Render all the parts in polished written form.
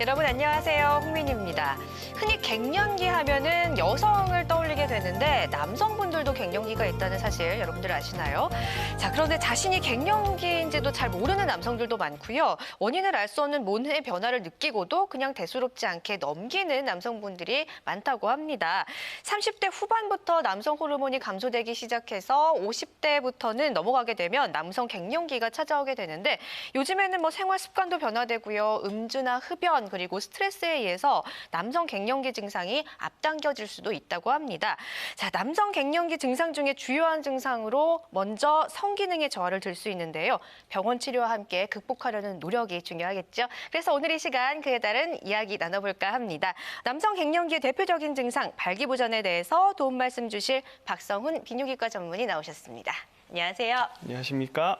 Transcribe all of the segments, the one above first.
여러분 안녕하세요. 홍민희입니다. 흔히 갱년기 하면은 여성을 떠올리게 되는데 남성분들도 갱년기가 있다는 사실 여러분들 아시나요? 자, 그런데 자신이 갱년기인지도 잘 모르는 남성들도 많고요. 원인을 알 수 없는 몸의 변화를 느끼고도 그냥 대수롭지 않게 넘기는 남성분들이 많다고 합니다. 30대 후반부터 남성 호르몬이 감소되기 시작해서 50대부터는 넘어가게 되면 남성 갱년기가 찾아오게 되는데 요즘에는 뭐 생활 습관도 변화되고요. 음주나 흡연 그리고 스트레스에 의해서 남성 갱년기 증상이 앞당겨질 수도 있다고 합니다. 자, 남성 갱년기 증상 중에 주요한 증상으로 먼저 성기능의 저하를 들 수 있는데요. 병원 치료와 함께 극복하려는 노력이 중요하겠죠. 그래서 오늘 이 시간 그에 따른 이야기 나눠볼까 합니다. 남성 갱년기의 대표적인 증상 발기부전에 대해서 도움 말씀 주실 박성훈 비뇨기과 전문의 나오셨습니다. 안녕하세요. 안녕하십니까?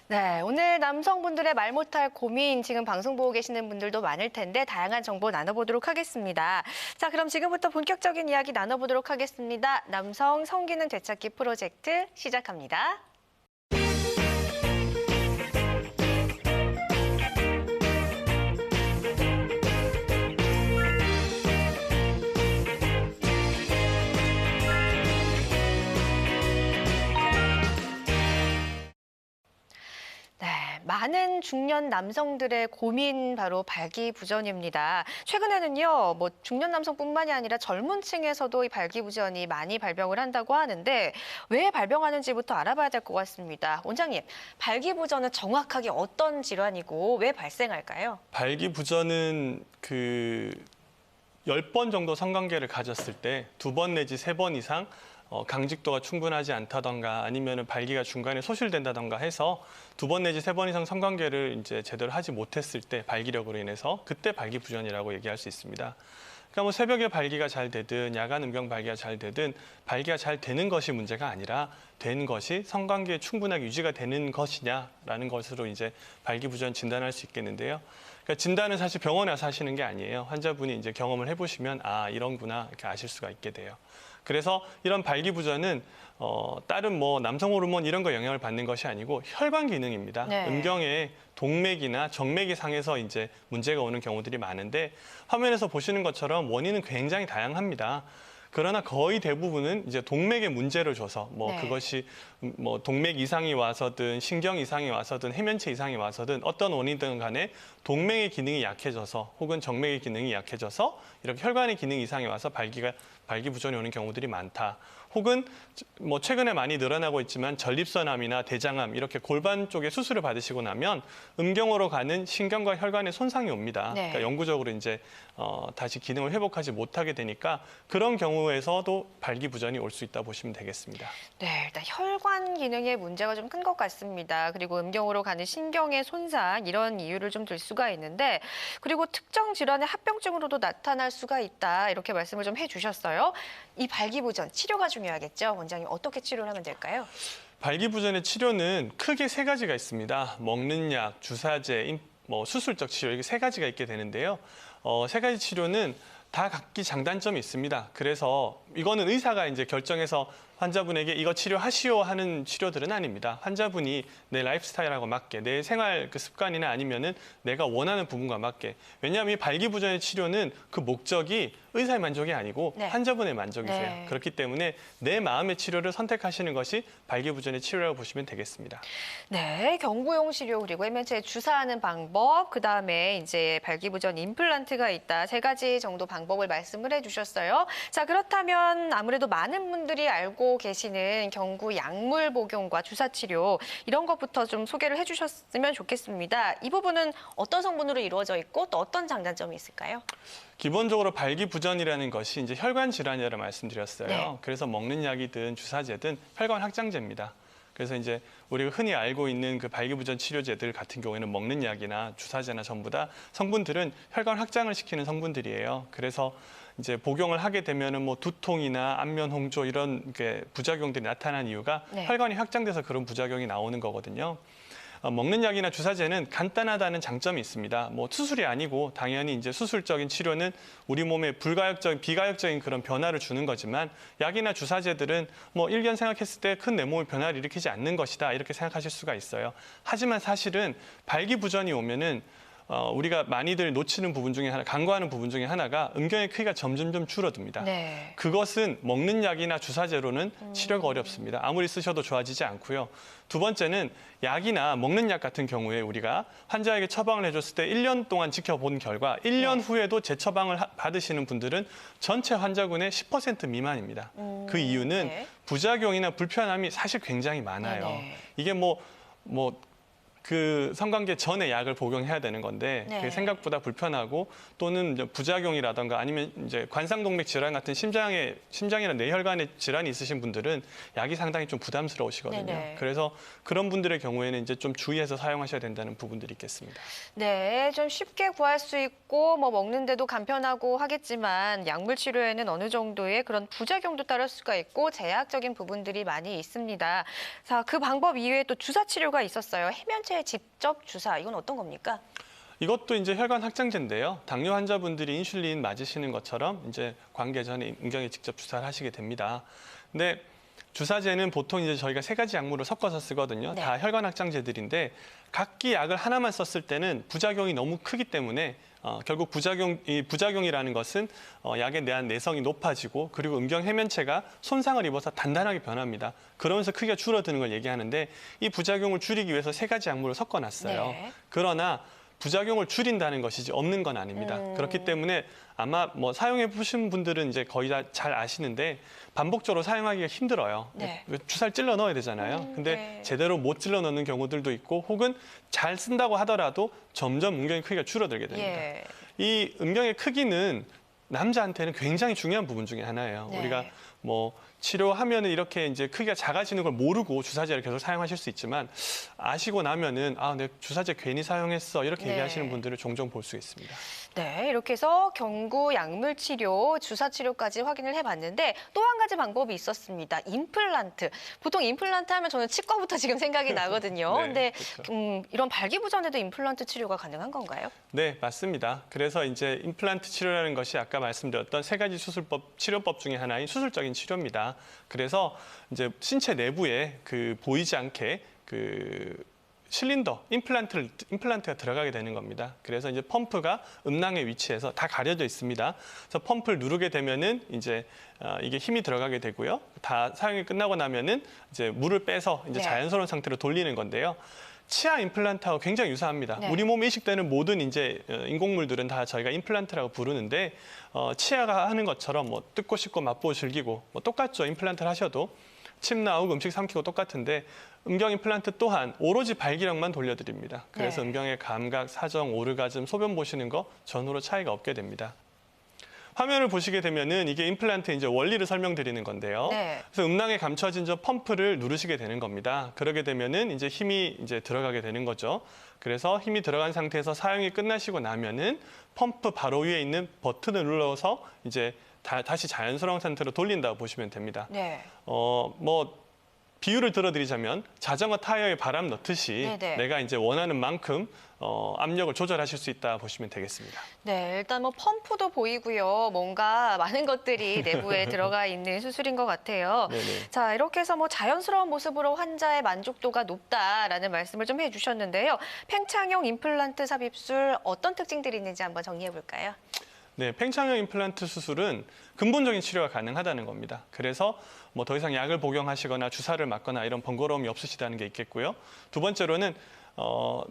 네, 오늘 남성분들의 말 못할 고민 지금 방송 보고 계시는 분들도 많을 텐데 다양한 정보 나눠보도록 하겠습니다. 자, 그럼 지금부터 본격적인 이야기 나눠보도록 하겠습니다. 남성 성기능 되찾기 프로젝트 시작합니다. 네, 많은 중년 남성들의 고민 바로 발기부전입니다. 최근에는요, 뭐 중년 남성뿐만이 아니라 젊은 층에서도 이 발기부전이 많이 발병을 한다고 하는데 왜 발병하는지부터 알아봐야 될 것 같습니다. 원장님, 발기부전은 정확하게 어떤 질환이고 왜 발생할까요? 발기부전은 10번 정도 성관계를 가졌을 때 2번 내지 3번 이상 강직도가 충분하지 않다던가 아니면은 발기가 중간에 소실된다던가 해서 2번 내지 3번 이상 성관계를 이제 제대로 하지 못했을 때 발기력으로 인해서 그때 발기부전이라고 얘기할 수 있습니다. 그러니까 뭐 새벽에 발기가 잘 되든 야간 음경 발기가 잘 되든 발기가 잘 되는 것이 문제가 아니라 된 것이 성관계에 충분하게 유지가 되는 것이냐라는 것으로 이제 발기부전 진단할 수 있겠는데요. 그러니까 진단은 사실 병원에 와서 하시는 게 아니에요. 환자분이 이제 경험을 해보시면 아 이런구나 이렇게 아실 수가 있게 돼요. 그래서 이런 발기부전은 다른 뭐 남성 호르몬 이런 거 영향을 받는 것이 아니고 혈관 기능입니다. 네. 음경에 동맥이나 정맥이 상해서 이제 문제가 오는 경우들이 많은데 화면에서 보시는 것처럼 원인은 굉장히 다양합니다. 그러나 거의 대부분은 이제 동맥에 문제를 줘서 뭐 네. 그것이 뭐 동맥 이상이 와서든 신경 이상이 와서든 해면체 이상이 와서든 어떤 원인든 간에 동맥의 기능이 약해져서 혹은 정맥의 기능이 약해져서 이렇게 혈관의 기능 이상이 와서 발기부전이 오는 경우들이 많다. 혹은 뭐 최근에 많이 늘어나고 있지만 전립선암이나 대장암 이렇게 골반 쪽에 수술을 받으시고 나면 음경으로 가는 신경과 혈관에 손상이 옵니다. 네. 그러니까 영구적으로 이제 다시 기능을 회복하지 못하게 되니까 그런 경우에서도 발기부전이 올 수 있다 보시면 되겠습니다. 네, 일단 혈관 기능에 문제가 좀 큰 것 같습니다. 그리고 음경으로 가는 신경의 손상 이런 이유를 좀 들 수가 있는데 그리고 특정 질환의 합병증으로도 나타날 수가 있다 이렇게 말씀을 좀 해주셨어요. 이 발기부전 치료가 중요하겠죠. 원장님 어떻게 치료를 하면 될까요? 발기부전의 치료는 크게 3가지가 있습니다. 먹는 약, 주사제, 뭐 수술적 치료 이게 3가지가 있게 되는데요. 3가지 치료는 다 각기 장단점이 있습니다. 그래서 이거는 의사가 이제 결정해서 환자분에게 이거 치료하시오 하는 치료들은 아닙니다. 환자분이 내 라이프 스타일하고 맞게, 내 생활 그 습관이나 아니면은 내가 원하는 부분과 맞게. 왜냐하면 이 발기부전의 치료는 그 목적이 의사의 만족이 아니고 네. 환자분의 만족이세요. 네. 그렇기 때문에 내 마음의 치료를 선택하시는 것이 발기부전의 치료라고 보시면 되겠습니다. 네, 경구용 치료 그리고 해면체에 주사하는 방법, 그다음에 이제 발기부전 임플란트가 있다. 3가지 정도 방법을 말씀을 해주셨어요. 자, 그렇다면 아무래도 많은 분들이 알고 계시는 경구 약물 복용과 주사 치료 이런 것부터 좀 소개를 해주셨으면 좋겠습니다. 이 부분은 어떤 성분으로 이루어져 있고 또 어떤 장단점이 있을까요? 기본적으로 발기부전이라는 것이 이제 혈관 질환이라고 말씀드렸어요. 네. 그래서 먹는 약이든 주사제든 혈관 확장제입니다. 그래서 이제 우리가 흔히 알고 있는 그 발기부전 치료제들 같은 경우에는 먹는 약이나 주사제나 전부 다 성분들은 혈관 확장을 시키는 성분들이에요. 그래서 이제 복용을 하게 되면은 뭐 두통이나 안면 홍조 이런 게 부작용들이 나타난 이유가 네. 혈관이 확장돼서 그런 부작용이 나오는 거거든요. 먹는 약이나 주사제는 간단하다는 장점이 있습니다. 뭐 수술이 아니고 당연히 이제 수술적인 치료는 우리 몸에 비가역적인 그런 변화를 주는 거지만 약이나 주사제들은 뭐 일견 생각했을 때 큰 내 몸에 변화를 일으키지 않는 것이다 이렇게 생각하실 수가 있어요. 하지만 사실은 발기부전이 오면은 우리가 많이들 놓치는 부분 중에 하나, 간과하는 부분 중에 하나가 음경의 크기가 점점 줄어듭니다. 네. 그것은 먹는 약이나 주사제로는 치료가 어렵습니다. 아무리 쓰셔도 좋아지지 않고요. 두 번째는 약이나 먹는 약 같은 경우에 우리가 환자에게 처방을 해줬을 때 1년 동안 지켜본 결과 1년 후에도 재처방을 받으시는 분들은 전체 환자군의 10% 미만입니다. 그 이유는 네. 부작용이나 불편함이 사실 굉장히 많아요. 네네. 이게 그 성관계 전에 약을 복용해야 되는 건데 네. 그게 생각보다 불편하고 또는 이제 부작용이라든가 아니면 이제 관상동맥 질환 같은 심장이나 뇌혈관의 질환이 있으신 분들은 약이 상당히 좀 부담스러우시거든요. 네네. 그래서 그런 분들의 경우에는 이제 좀 주의해서 사용하셔야 된다는 부분들이 있겠습니다. 네, 좀 쉽게 구할 수 있고 뭐 먹는데도 간편하고 하겠지만 약물 치료에는 어느 정도의 그런 부작용도 따를 수가 있고 제약적인 부분들이 많이 있습니다. 자, 그 방법 이외에 또 주사 치료가 있었어요. 해면체에 직접 주사, 이건 어떤 겁니까? 이것도 이제 혈관 확장제인데요. 당뇨 환자분들이 인슐린 맞으시는 것처럼 이제 관계 전에 음경에 직접 주사를 하시게 됩니다. 근데 주사제는 보통 이제 저희가 3가지 약물을 섞어서 쓰거든요. 네. 다 혈관 확장제들인데 각기 약을 하나만 썼을 때는 부작용이 너무 크기 때문에 결국 부작용이라는 것은 약에 대한 내성이 높아지고 그리고 음경 해면체가 손상을 입어서 단단하게 변합니다. 그러면서 크기가 줄어드는 걸 얘기하는데 이 부작용을 줄이기 위해서 3가지 약물을 섞어놨어요. 네. 그러나 부작용을 줄인다는 것이지 없는 건 아닙니다. 그렇기 때문에 아마 뭐 사용해 보신 분들은 이제 거의 다 잘 아시는데 반복적으로 사용하기가 힘들어요. 네. 주사를 찔러 넣어야 되잖아요. 근데 네. 제대로 못 찔러 넣는 경우들도 있고 혹은 잘 쓴다고 하더라도 점점 음경의 크기가 줄어들게 됩니다. 예. 이 음경의 크기는 남자한테는 굉장히 중요한 부분 중에 하나예요. 네. 우리가 뭐 치료하면은 이렇게 이제 크기가 작아지는 걸 모르고 주사제를 계속 사용하실 수 있지만 아시고 나면은 내 주사제 괜히 사용했어 이렇게 네. 얘기하시는 분들을 종종 볼 수 있습니다. 네, 이렇게 해서 경구, 약물 치료, 주사 치료까지 확인을 해봤는데 또 한 가지 방법이 있었습니다. 임플란트. 보통 임플란트 하면 저는 치과부터 지금 생각이 나거든요. 네, 근데 그렇죠. 이런 발기부전에도 임플란트 치료가 가능한 건가요? 네, 맞습니다. 그래서 이제 임플란트 치료라는 것이 아까 말씀드렸던 3가지 수술법, 치료법 중에 하나인 수술적인 치료입니다. 그래서 이제 신체 내부에 보이지 않게 실린더, 임플란트가 들어가게 되는 겁니다. 그래서 이제 펌프가 음낭의 위치에서 다 가려져 있습니다. 그래서 펌프를 누르게 되면은 이제 이게 힘이 들어가게 되고요. 다 사용이 끝나고 나면은 이제 물을 빼서 이제 네. 자연스러운 상태로 돌리는 건데요. 치아 임플란트하고 굉장히 유사합니다. 네. 우리 몸에 이식되는 모든 이제 인공물들은 다 저희가 임플란트라고 부르는데 치아가 하는 것처럼 뭐 뜯고 씹고 맛보고 즐기고 뭐 똑같죠. 임플란트를 하셔도 침 나오고 음식 삼키고 똑같은데 음경 임플란트 또한 오로지 발기력만 돌려드립니다. 그래서 네. 음경의 감각, 사정, 오르가즘, 소변 보시는 거 전후로 차이가 없게 됩니다. 화면을 보시게 되면은 이게 임플란트 이제 원리를 설명드리는 건데요. 네. 그래서 음낭에 감춰진 저 펌프를 누르시게 되는 겁니다. 그러게 되면은 이제 힘이 이제 들어가게 되는 거죠. 그래서 힘이 들어간 상태에서 사용이 끝나시고 나면은 펌프 바로 위에 있는 버튼을 눌러서 이제 다시 자연스러운 상태로 돌린다고 보시면 됩니다. 네. 비유를 들어드리자면 자전거 타이어에 바람 넣듯이 네네. 내가 이제 원하는 만큼 압력을 조절하실 수 있다 보시면 되겠습니다. 네, 일단 뭐 펌프도 보이고요. 뭔가 많은 것들이 내부에 들어가 있는 수술인 것 같아요. 네네. 자, 이렇게 해서 뭐 자연스러운 모습으로 환자의 만족도가 높다라는 말씀을 좀 해주셨는데요. 팽창형 임플란트 삽입술 어떤 특징들이 있는지 한번 정리해 볼까요? 네, 팽창형 임플란트 수술은 근본적인 치료가 가능하다는 겁니다. 그래서 뭐 더 이상 약을 복용하시거나 주사를 맞거나 이런 번거로움이 없으시다는 게 있겠고요. 두 번째로는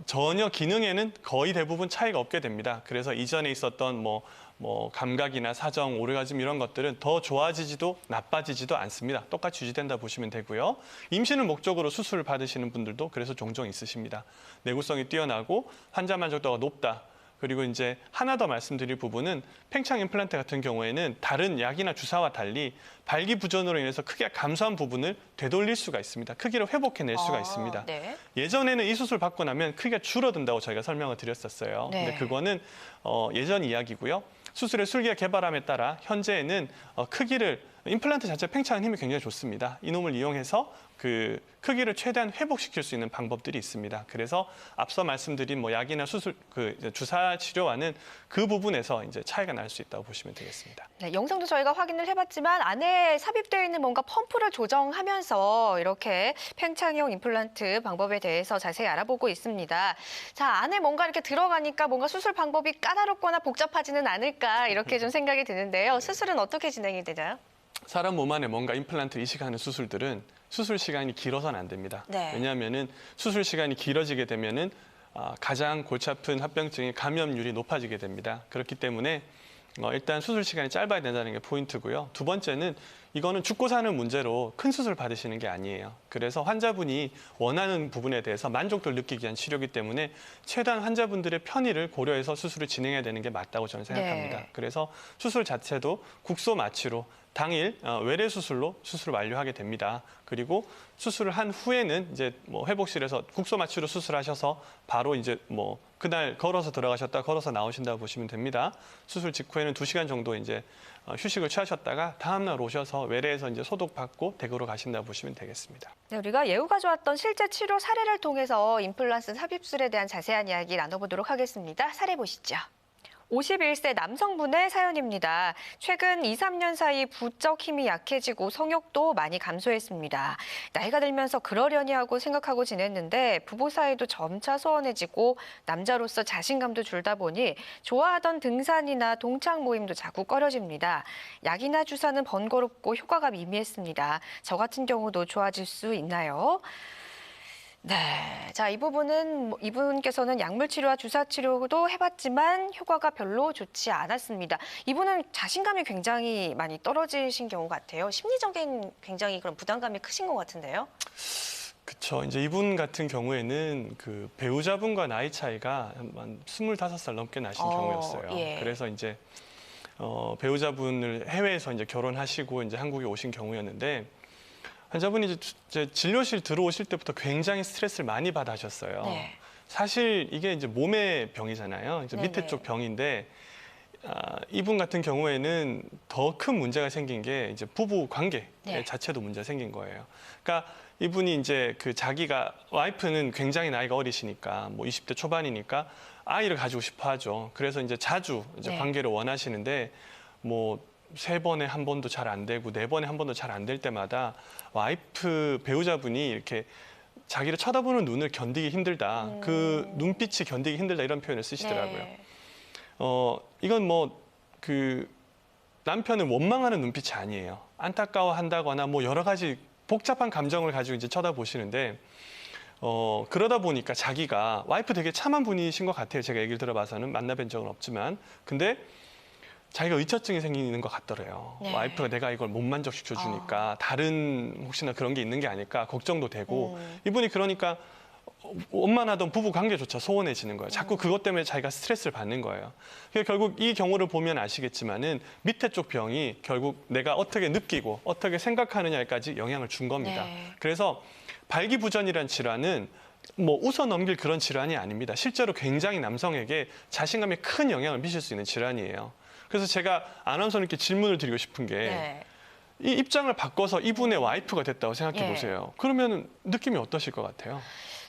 전혀 기능에는 거의 대부분 차이가 없게 됩니다. 그래서 이전에 있었던 뭐 감각이나 사정, 오르가즘 이런 것들은 더 좋아지지도 나빠지지도 않습니다. 똑같이 유지된다 보시면 되고요. 임신을 목적으로 수술을 받으시는 분들도 그래서 종종 있으십니다. 내구성이 뛰어나고 환자 만족도가 높다. 그리고 이제 하나 더 말씀드릴 부분은 팽창 임플란트 같은 경우에는 다른 약이나 주사와 달리 발기부전으로 인해서 크기가 감소한 부분을 되돌릴 수가 있습니다. 크기를 회복해낼 수가 있습니다. 네. 예전에는 이 수술 받고 나면 크기가 줄어든다고 저희가 설명을 드렸었어요. 네. 근데 그거는 예전 이야기고요. 수술의 술기가 개발함에 따라 현재에는 크기를 임플란트 자체 팽창하는 힘이 굉장히 좋습니다. 이놈을 이용해서 그 크기를 최대한 회복시킬 수 있는 방법들이 있습니다. 그래서 앞서 말씀드린 뭐 약이나 수술, 주사 치료와는 그 부분에서 이제 차이가 날 수 있다고 보시면 되겠습니다. 네, 영상도 저희가 확인을 해봤지만 안에 삽입되어 있는 뭔가 펌프를 조정하면서 이렇게 팽창형 임플란트 방법에 대해서 자세히 알아보고 있습니다. 자, 안에 뭔가 이렇게 들어가니까 뭔가 수술 방법이 까다롭거나 복잡하지는 않을까 이렇게 좀 생각이 드는데요. 수술은 어떻게 진행이 되나요? 사람 몸 안에 뭔가 임플란트 이식하는 수술들은 수술 시간이 길어서는 안 됩니다. 네. 왜냐하면은 수술 시간이 길어지게 되면은 가장 골치 아픈 합병증의 감염률이 높아지게 됩니다. 그렇기 때문에 일단 수술 시간이 짧아야 된다는 게 포인트고요. 두 번째는 이거는 죽고 사는 문제로 큰 수술 받으시는 게 아니에요. 그래서 환자분이 원하는 부분에 대해서 만족도를 느끼기 위한 치료이기 때문에 최대한 환자분들의 편의를 고려해서 수술을 진행해야 되는 게 맞다고 저는 생각합니다. 네. 그래서 수술 자체도 국소 마취로 당일 외래 수술로 수술을 완료하게 됩니다. 그리고 수술을 한 후에는 이제 뭐 회복실에서 국소 마취로 수술하셔서 바로 이제 뭐 그날 걸어서 들어가셨다 걸어서 나오신다고 보시면 됩니다. 수술 직후에는 2시간 정도 이제 휴식을 취하셨다가 다음 날 오셔서 외래에서 이제 소독받고 댁으로 가신다고 보시면 되겠습니다. 네, 우리가 예우 가져왔던 실제 치료 사례를 통해서 임플란트 삽입술에 대한 자세한 이야기 나눠보도록 하겠습니다. 사례 보시죠. 51세 남성분의 사연입니다. 최근 2, 3년 사이 부적 힘이 약해지고 성욕도 많이 감소했습니다. 나이가 들면서 그러려니 하고 생각하고 지냈는데 부부 사이도 점차 소원해지고 남자로서 자신감도 줄다 보니 좋아하던 등산이나 동창 모임도 자꾸 꺼려집니다. 약이나 주사는 번거롭고 효과가 미미했습니다. 저 같은 경우도 좋아질 수 있나요? 네, 자, 이 부분은 이분께서는 약물 치료와 주사 치료도 해봤지만 효과가 별로 좋지 않았습니다. 이분은 자신감이 굉장히 많이 떨어지신 경우 같아요. 심리적인 굉장히 그런 부담감이 크신 것 같은데요. 그렇죠. 이제 이분 같은 경우에는 그 배우자분과 나이 차이가 한 25살 넘게 나신 경우였어요. 예. 그래서 이제 배우자분을 해외에서 이제 결혼하시고 이제 한국에 오신 경우였는데. 환자분이 이제 진료실 들어오실 때부터 굉장히 스트레스를 많이 받아 하셨어요. 네. 사실 이게 이제 몸의 병이잖아요. 이제 밑에 네네. 쪽 병인데 이분 같은 경우에는 더 큰 문제가 생긴 게 이제 부부 관계 네. 자체도 문제가 생긴 거예요. 그러니까 이분이 이제 그 자기가 와이프는 굉장히 나이가 어리시니까 뭐 20대 초반이니까 아이를 가지고 싶어 하죠. 그래서 이제 자주 이제 네. 관계를 원하시는데 뭐 3번에 한 번도 잘 안 되고 4번에 한 번도 잘 안 될 때마다 와이프 배우자분이 이렇게 자기를 쳐다보는 눈을 견디기 힘들다. 그 눈빛이 견디기 힘들다 이런 표현을 쓰시더라고요. 네. 이건 뭐 그 남편을 원망하는 눈빛이 아니에요. 안타까워한다거나 뭐 여러 가지 복잡한 감정을 가지고 이제 쳐다보시는데 그러다 보니까 자기가 와이프 되게 참한 분이신 것 같아요. 제가 얘기를 들어봐서는 만나뵌 적은 없지만 근데 자기가 의처증이 생기는 것 같더래요. 네. 와이프가 내가 이걸 못 만족시켜 주니까 다른 혹시나 그런 게 있는 게 아닐까 걱정도 되고 이분이 그러니까 원만하던 부부 관계조차 소원해지는 거예요. 자꾸 그것 때문에 자기가 스트레스를 받는 거예요. 그러니까 결국 이 경우를 보면 아시겠지만은 밑에 쪽 병이 결국 내가 어떻게 느끼고 어떻게 생각하느냐까지 영향을 준 겁니다. 네. 그래서 발기부전이라는 질환은 뭐 웃어 넘길 그런 질환이 아닙니다. 실제로 굉장히 남성에게 자신감에 큰 영향을 미칠 수 있는 질환이에요. 그래서 제가 아나운서님께 질문을 드리고 싶은 게 네. 이 입장을 바꿔서 이분의 와이프가 됐다고 생각해 예. 보세요. 그러면 느낌이 어떠실 것 같아요?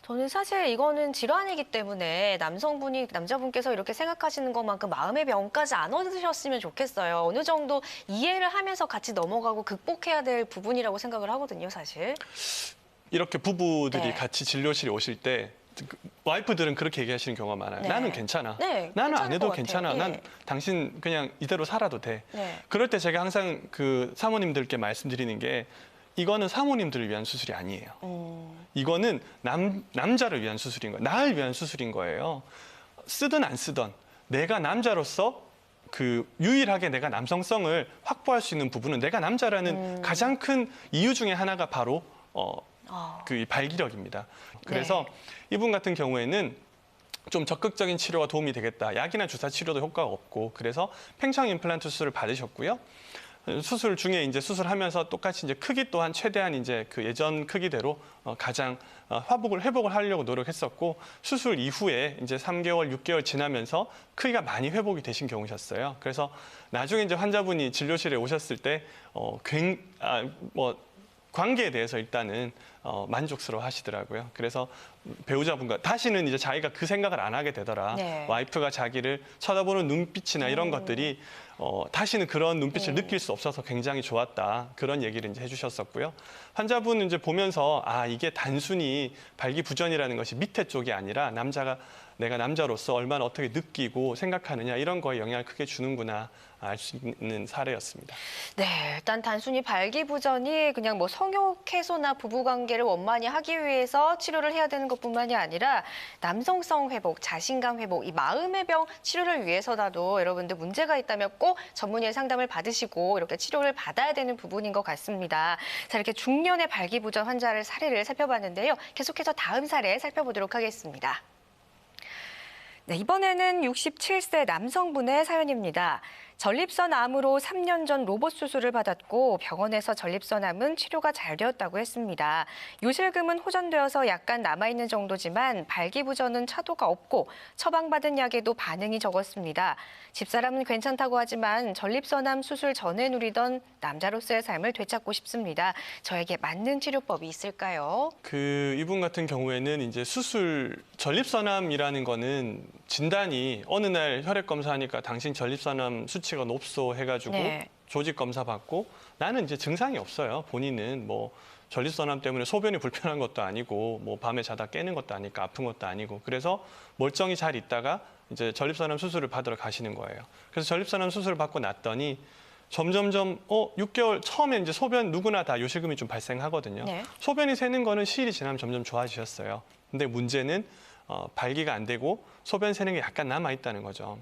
저는 사실 이거는 질환이기 때문에 남자분께서 이렇게 생각하시는 것만큼 마음의 병까지 안 얻으셨으면 좋겠어요. 어느 정도 이해를 하면서 같이 넘어가고 극복해야 될 부분이라고 생각을 하거든요, 사실. 이렇게 부부들이 네. 같이 진료실에 오실 때 와이프들은 그렇게 얘기하시는 경우가 많아요. 네. 나는 괜찮아. 네, 나는 괜찮을 안 해도 것 괜찮아. 같아요. 난 예. 당신 그냥 이대로 살아도 돼. 네. 그럴 때 제가 항상 그 사모님들께 말씀드리는 게 이거는 사모님들을 위한 수술이 아니에요. 이거는 남자를 위한 수술인 거예요. 나를 위한 수술인 거예요. 쓰든 안 쓰든 내가 남자로서 그 유일하게 내가 남성성을 확보할 수 있는 부분은 내가 남자라는 가장 큰 이유 중에 하나가 바로 그 발기력입니다. 그래서 이분 같은 경우에는 좀 적극적인 치료가 도움이 되겠다. 약이나 주사 치료도 효과가 없고 그래서 팽창 임플란트 수술을 받으셨고요. 수술 중에 이제 수술하면서 똑같이 이제 크기 또한 최대한 이제 그 예전 크기대로 가장 회복을 하려고 노력했었고, 수술 이후에 이제 3개월, 6개월 지나면서 크기가 많이 회복이 되신 경우셨어요. 그래서 나중에 이제 환자분이 진료실에 오셨을 때 관계에 대해서 일단은 만족스러워 하시더라고요. 그래서 배우자분과 다시는 이제 자기가 그 생각을 안 하게 되더라. 네. 와이프가 자기를 쳐다보는 눈빛이나 이런 것들이 다시는 그런 눈빛을 느낄 수 없어서 굉장히 좋았다. 그런 얘기를 이제 해주셨었고요. 환자분은 이제 보면서 이게 단순히 발기부전이라는 것이 밑에 쪽이 아니라 내가 남자로서 얼마나 어떻게 느끼고 생각하느냐 이런 거에 영향을 크게 주는구나 알 수 있는 사례였습니다. 네, 일단 단순히 발기부전이 그냥 뭐 성욕 해소나 부부관계를 원만히 하기 위해서 치료를 해야 되는 것뿐만이 아니라 남성성 회복, 자신감 회복, 이 마음의 병 치료를 위해서라도 여러분들 문제가 있다면 꼭 전문의의 상담을 받으시고 이렇게 치료를 받아야 되는 부분인 것 같습니다. 자, 이렇게 중년의 발기부전 환자를 사례를 살펴봤는데요. 계속해서 다음 사례 살펴보도록 하겠습니다. 네, 이번에는 67세 남성분의 사연입니다. 전립선 암으로 3년 전 로봇 수술을 받았고 병원에서 전립선 암은 치료가 잘 되었다고 했습니다. 요실금은 호전되어서 약간 남아있는 정도지만 발기부전은 차도가 없고 처방받은 약에도 반응이 적었습니다. 집사람은 괜찮다고 하지만 전립선암 수술 전에 누리던 남자로서의 삶을 되찾고 싶습니다. 저에게 맞는 치료법이 있을까요? 이분 같은 경우에는 이제 전립선암이라는 거는 진단이 어느 날 혈액 검사하니까 당신 전립선암 수치가 높소 해가지고 네. 조직 검사 받고 나는 이제 증상이 없어요. 본인은 뭐 전립선암 때문에 소변이 불편한 것도 아니고 뭐 밤에 자다 깨는 것도 아니까 아픈 것도 아니고 그래서 멀쩡히 잘 있다가 이제 전립선암 수술을 받으러 가시는 거예요. 그래서 전립선암 수술을 받고 났더니 점점점 6개월 처음에 이제 소변 누구나 다 요실금이 좀 발생하거든요. 네. 소변이 새는 거는 시일이 지나면 점점 좋아지셨어요. 근데 문제는 발기가 안 되고 소변 새는 게 약간 남아 있다는 거죠.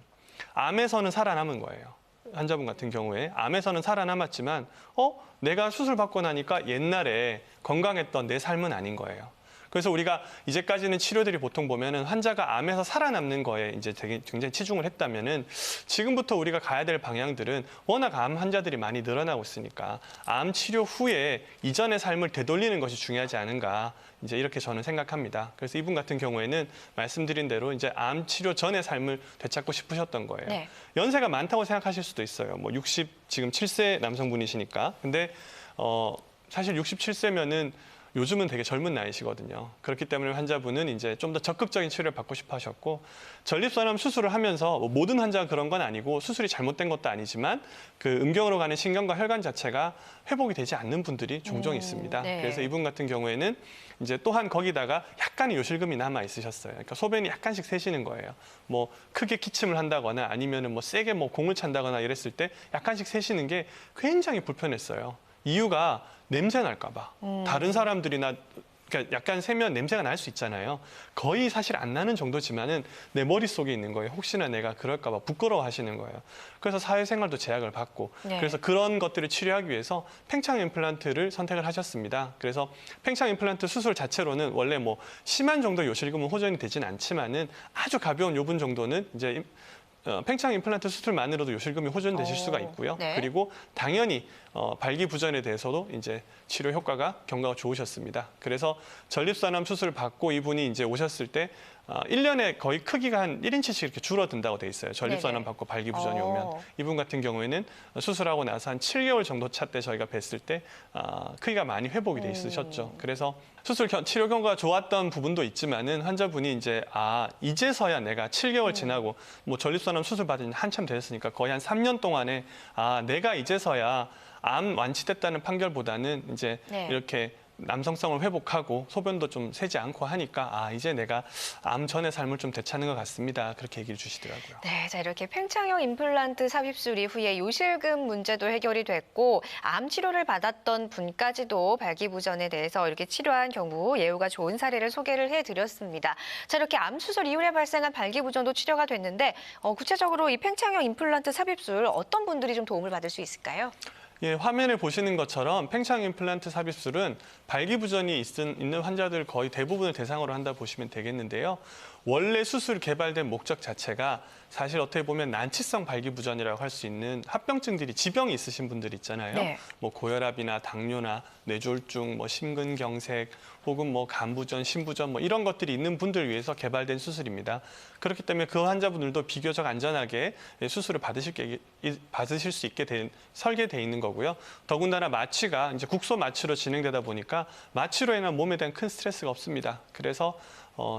암에서는 살아남은 거예요. 환자분 같은 경우에 암에서는 살아남았지만 내가 수술 받고 나니까 옛날에 건강했던 내 삶은 아닌 거예요. 그래서 우리가 이제까지는 치료들이 보통 보면은 환자가 암에서 살아남는 거에 이제 되게 굉장히 치중을 했다면은 지금부터 우리가 가야 될 방향들은 워낙 암 환자들이 많이 늘어나고 있으니까 암 치료 후에 이전의 삶을 되돌리는 것이 중요하지 않은가 이제 이렇게 저는 생각합니다. 그래서 이분 같은 경우에는 말씀드린 대로 이제 암 치료 전의 삶을 되찾고 싶으셨던 거예요. 네. 연세가 많다고 생각하실 수도 있어요. 뭐 지금 7세 남성분이시니까. 근데 사실 67세면은 요즘은 되게 젊은 나이시거든요. 그렇기 때문에 환자분은 이제 좀 더 적극적인 치료를 받고 싶어 하셨고 전립선암 수술을 하면서 모든 환자가 그런 건 아니고 수술이 잘못된 것도 아니지만 그 음경으로 가는 신경과 혈관 자체가 회복이 되지 않는 분들이 종종 있습니다. 네. 그래서 이분 같은 경우에는 이제 또한 거기다가 약간의 요실금이 남아 있으셨어요. 그러니까 소변이 약간씩 새시는 거예요. 뭐 크게 기침을 한다거나 아니면은 뭐 세게 뭐 공을 찬다거나 이랬을 때 약간씩 새시는 게 굉장히 불편했어요. 이유가 냄새 날까 봐. 다른 사람들이나 그러니까 약간 세면 냄새가 날 수 있잖아요. 거의 사실 안 나는 정도지만은 내 머릿속에 있는 거예요. 혹시나 내가 그럴까 봐 부끄러워 하시는 거예요. 그래서 사회생활도 제약을 받고 네. 그래서 그런 것들을 치료하기 위해서 팽창 임플란트를 선택을 하셨습니다. 그래서 팽창 임플란트 수술 자체로는 원래 뭐 심한 정도 요실금은 호전이 되진 않지만은 아주 가벼운 요분 정도는 이제 팽창 임플란트 수술만으로도 요실금이 호전되실 수가 있고요. 네. 그리고 당연히 발기부전에 대해서도 이제 치료 효과가 경과가 좋으셨습니다. 그래서 전립선암 수술 받고 이분이 이제 오셨을 때 1년에 거의 크기가 한 1인치씩 이렇게 줄어든다고 돼 있어요. 전립선암 네네. 받고 발기부전이 오면. 이분 같은 경우에는 수술하고 나서 한 7개월 정도 차 때 저희가 뵀을 때 크기가 많이 회복이 돼 있으셨죠. 그래서 수술 치료 경과가 좋았던 부분도 있지만은 환자분이 이제 이제서야 내가 7개월 지나고 뭐 전립선암 수술 받은 지 한참 되셨으니까 거의 한 3년 동안에 내가 이제서야 암 완치됐다는 판결보다는 이제 네. 이렇게 남성성을 회복하고 소변도 좀 새지 않고 하니까 이제 내가 암 전의 삶을 좀 되찾는 것 같습니다. 그렇게 얘기를 주시더라고요. 네, 자 이렇게 팽창형 임플란트 삽입술 이후에 요실금 문제도 해결이 됐고 암 치료를 받았던 분까지도 발기부전에 대해서 이렇게 치료한 경우 예후가 좋은 사례를 소개를 해드렸습니다. 자 이렇게 암 수술 이후에 발생한 발기부전도 치료가 됐는데 구체적으로 이 팽창형 임플란트 삽입술 어떤 분들이 좀 도움을 받을 수 있을까요? 예, 화면을 보시는 것처럼 팽창 임플란트 삽입술은 발기부전이 있는 환자들 거의 대부분을 대상으로 한다 보시면 되겠는데요. 원래 수술 개발된 목적 자체가 사실 어떻게 보면 난치성 발기부전이라고 할 수 있는 합병증들이 지병이 있으신 분들 있잖아요. 네. 뭐 고혈압이나 당뇨나 뇌졸중, 뭐 심근경색, 혹은 뭐 간부전, 심부전 뭐 이런 것들이 있는 분들 위해서 개발된 수술입니다. 그렇기 때문에 그 환자분들도 비교적 안전하게 수술을 받으실 수 있게 설계돼 있는 거고요. 더군다나 마취가 이제 국소 마취로 진행되다 보니까 마취로 인한 몸에 대한 큰 스트레스가 없습니다. 그래서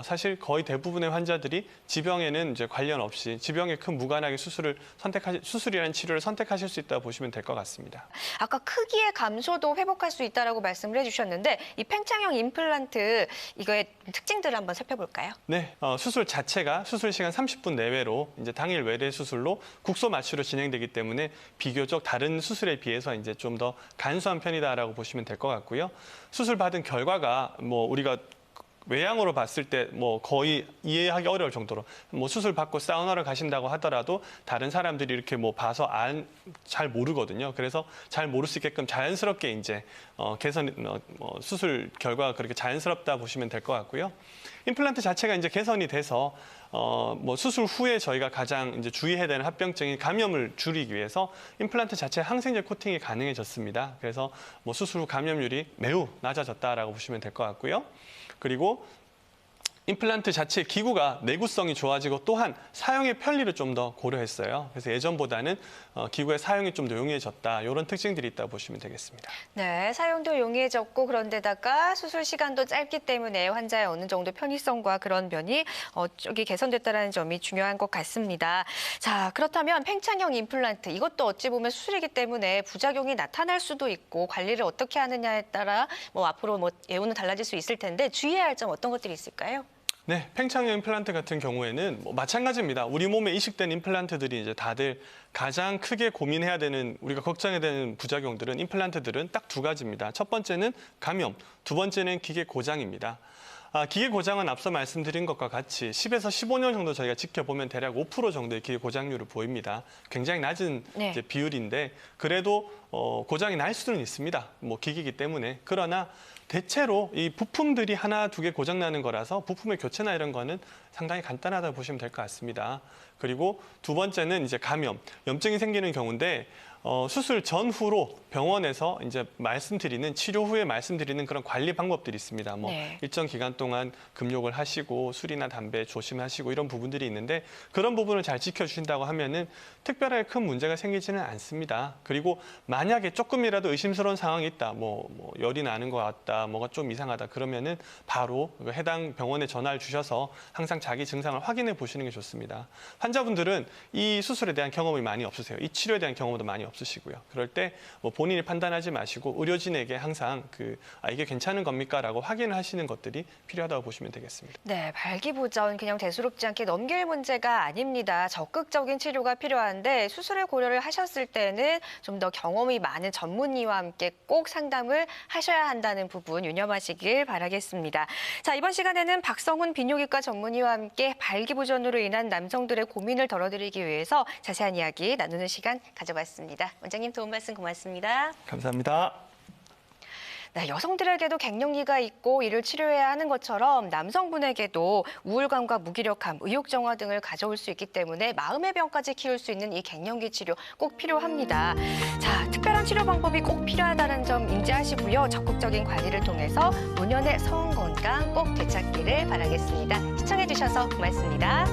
사실 거의 대부분의 환자들이 지병에는 이제 관련 없이 지병에 큰 무관하게 수술이라는 치료를 선택하실 수 있다고 보시면 될 것 같습니다. 아까 크기의 감소도 회복할 수 있다라고 말씀을 해주셨는데 이 팽창형 임플란트 이거의 특징들을 한번 살펴볼까요? 네, 수술 자체가 수술 시간 30분 내외로 이제 당일 외래 수술로 국소 마취로 진행되기 때문에 비교적 다른 수술에 비해서 이제 좀 더 간소한 편이다라고 보시면 될 것 같고요. 수술 받은 결과가 뭐 우리가 외양으로 봤을 때 뭐 거의 이해하기 어려울 정도로 뭐 수술 받고 사우나를 가신다고 하더라도 다른 사람들이 이렇게 뭐 봐서 잘 모르거든요. 그래서 잘 모를 수 있게끔 자연스럽게 이제 수술 결과가 그렇게 자연스럽다 보시면 될 것 같고요. 임플란트 자체가 이제 개선이 돼서 뭐 수술 후에 저희가 가장 이제 주의해야 되는 합병증인 감염을 줄이기 위해서 임플란트 자체 항생제 코팅이 가능해졌습니다. 그래서 뭐 수술 후 감염률이 매우 낮아졌다라고 보시면 될 것 같고요. 그리고 임플란트 자체 기구가 내구성이 좋아지고 또한 사용의 편리를 좀 더 고려했어요. 그래서 예전보다는 기구의 사용이 좀 더 용이해졌다. 이런 특징들이 있다고 보시면 되겠습니다. 네, 사용도 용이해졌고 그런데다가 수술 시간도 짧기 때문에 환자의 어느 정도 편의성과 그런 면이 쪽이 개선됐다는 점이 중요한 것 같습니다. 자, 그렇다면 팽창형 임플란트 이것도 어찌 보면 수술이기 때문에 부작용이 나타날 수도 있고 관리를 어떻게 하느냐에 따라 뭐 앞으로 뭐 예후는 달라질 수 있을 텐데 주의해야 할 점 어떤 것들이 있을까요? 네, 팽창형 임플란트 같은 경우에는 뭐 마찬가지입니다. 우리 몸에 이식된 임플란트들이 이제 다들 가장 크게 고민해야 되는, 우리가 걱정해야 되는 부작용들은 임플란트들은 딱 두 가지입니다. 첫 번째는 감염, 두 번째는 기계 고장입니다. 기계 고장은 앞서 말씀드린 것과 같이 10에서 15년 정도 저희가 지켜보면 대략 5% 정도의 기계 고장률을 보입니다. 굉장히 낮은 네. 이제 비율인데 그래도 고장이 날 수는 있습니다. 뭐 기기이기 때문에. 그러나 대체로 이 부품들이 하나, 두 개 고장나는 거라서 부품의 교체나 이런 거는 상당히 간단하다고 보시면 될 것 같습니다. 그리고 두 번째는 이제 감염, 염증이 생기는 경우인데 수술 전후로 병원에서 이제 치료 후에 말씀드리는 그런 관리 방법들이 있습니다. 뭐 네. 일정 기간 동안 금욕을 하시고 술이나 담배 조심하시고 이런 부분들이 있는데 그런 부분을 잘 지켜주신다고 하면은 특별하게 큰 문제가 생기지는 않습니다. 그리고 만약에 조금이라도 의심스러운 상황이 있다, 뭐 열이 나는 것 같다, 뭐가 좀 이상하다 그러면은 바로 해당 병원에 전화를 주셔서 항상 자기 증상을 확인해 보시는 게 좋습니다. 환자분들은 이 수술에 대한 경험이 많이 없으세요. 이 치료에 대한 경험도 많이 없으시고요. 그럴 때 뭐 본인이 판단하지 마시고 의료진에게 항상 이게 괜찮은 겁니까?라고 확인을 하시는 것들이 필요하다고 보시면 되겠습니다. 네, 발기부전 그냥 대수롭지 않게 넘길 문제가 아닙니다. 적극적인 치료가 필요한데 수술을 고려를 하셨을 때는 좀 더 경험이 많은 전문의와 함께 꼭 상담을 하셔야 한다는 부분 유념하시길 바라겠습니다. 자, 이번 시간에는 박성훈 비뇨기과 전문의와 함께 발기부전으로 인한 남성들의 고민을 덜어드리기 위해서 자세한 이야기 나누는 시간 가져봤습니다. 원장님 도움 말씀 고맙습니다. 감사합니다. 네, 여성들에게도 갱년기가 있고 이를 치료해야 하는 것처럼 남성분에게도 우울감과 무기력함, 의욕정화 등을 가져올 수 있기 때문에 마음의 병까지 키울 수 있는 이 갱년기 치료 꼭 필요합니다. 자, 특별한 치료 방법이 꼭 필요하다는 점 인지하시고요. 적극적인 관리를 통해서 노년의 성 건강 꼭 되찾기를 바라겠습니다. 시청해주셔서 고맙습니다.